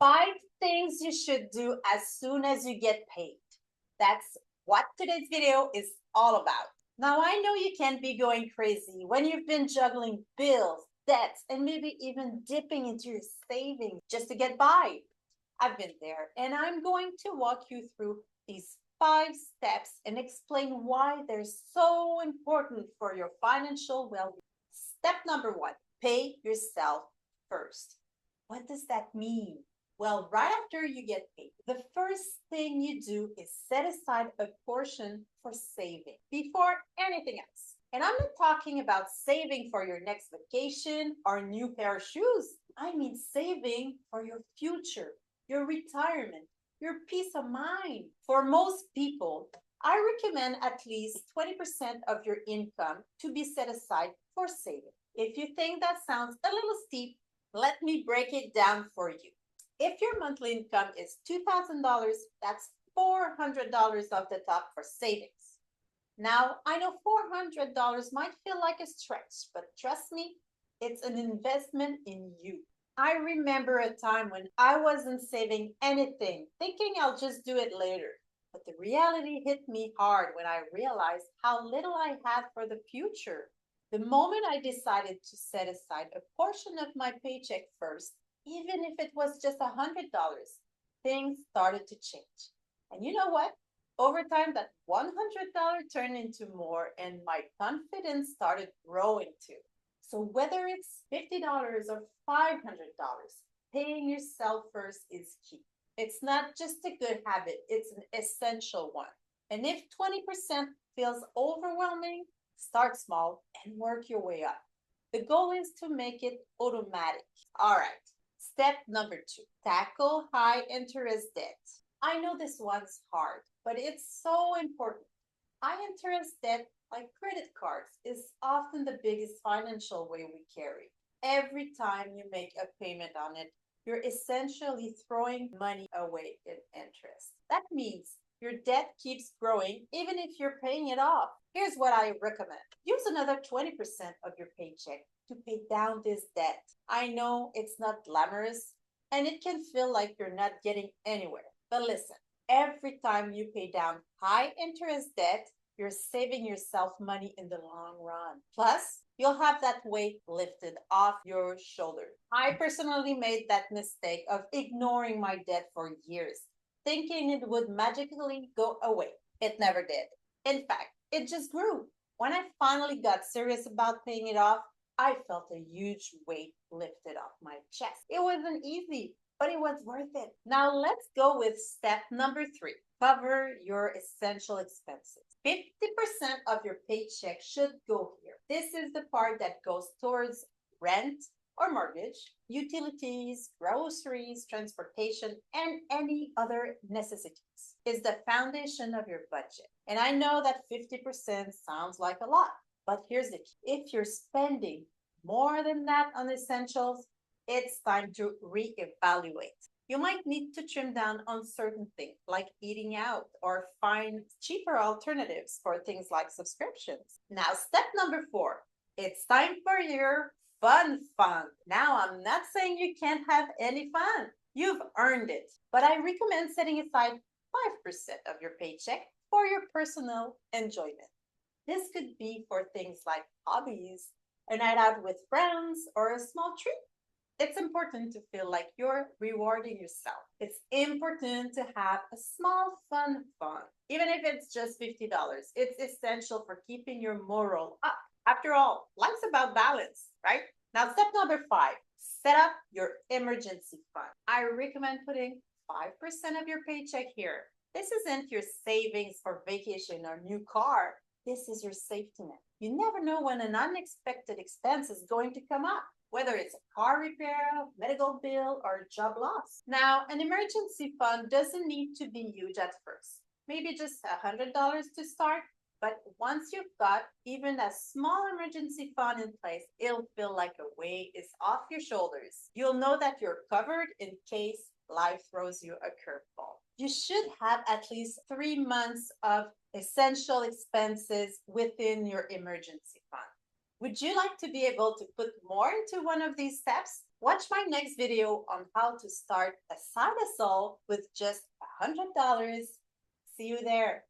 5 things you should do as soon as you get paid. That's what today's video is all about. Now, I know you can't be going crazy when you've been juggling bills, debts, and maybe even dipping into your savings just to get by. I've been there, and I'm going to walk you through these 5 steps and explain why they're so important for your financial well being. Step number 1, pay yourself first. What does that mean? Well, right after you get paid, the first thing you do is set aside a portion for saving before anything else. And I'm not talking about saving for your next vacation or new pair of shoes. I mean saving for your future, your retirement, your peace of mind. For most people, I recommend at least 20% of your income to be set aside for saving. If you think that sounds a little steep, let me break it down for you. If your monthly income is $2,000, that's $400 off the top for savings. Now, I know $400 might feel like a stretch, but trust me, it's an investment in you. I remember a time when I wasn't saving anything, thinking I'll just do it later. But the reality hit me hard when I realized how little I had for the future. The moment I decided to set aside a portion of my paycheck first, even if it was just $100, things started to change. And you know what? Over time, that $100 turned into more, and my confidence started growing too. So, whether it's $50 or $500, paying yourself first is key. It's not just a good habit, it's an essential one. And if 20% feels overwhelming, start small and work your way up. The goal is to make it automatic. All right. Step number 2, tackle high interest debt. I know this one's hard, but it's so important. High interest debt, like credit cards, is often the biggest financial way we carry. Every time you make a payment on it, you're essentially throwing money away in interest. That means your debt keeps growing even if you're paying it off. Here's what I recommend: use another 20% of your paycheck to pay down this debt. I know it's not glamorous and it can feel like you're not getting anywhere. But listen, every time you pay down high interest debt, you're saving yourself money in the long run. Plus, you'll have that weight lifted off your shoulder. I personally made that mistake of ignoring my debt for years, thinking it would magically go away. It never did. In fact, it just grew. When I finally got serious about paying it off, I felt a huge weight lifted off my chest. It wasn't easy, but it was worth it. Now let's go with step number 3. Cover your essential expenses. 50% of your paycheck should go here. This is the part that goes towards rent or mortgage, utilities, groceries, transportation, and any other necessities. It's the foundation of your budget. And I know that 50% sounds like a lot, but here's the key. If you're spending more than that on essentials, it's time to reevaluate. You might need to trim down on certain things like eating out or find cheaper alternatives for things like subscriptions. Now, step number 4, it's time for your fun fund. Now, I'm not saying you can't have any fun. You've earned it. But I recommend setting aside 5% of your paycheck for your personal enjoyment. This could be for things like hobbies, a night out with friends, or a small treat. It's important to feel like you're rewarding yourself. It's important to have a small fun fund. Even if it's just $50, it's essential for keeping your morale up. After all, life's about balance, right? Now, step number 5, set up your emergency fund. I recommend putting 5% of your paycheck here. This isn't your savings for vacation or new car. This is your safety net. You never know when an unexpected expense is going to come up, whether it's a car repair, medical bill, or a job loss. Now, an emergency fund doesn't need to be huge at first. Maybe just $100 to start. But once you've got even a small emergency fund in place, it'll feel like a weight is off your shoulders. You'll know that you're covered in case life throws you a curveball. You should have at least 3 months of essential expenses within your emergency fund. Would you like to be able to put more into one of these steps? Watch my next video on how to start a side hustle with just $100. See you there.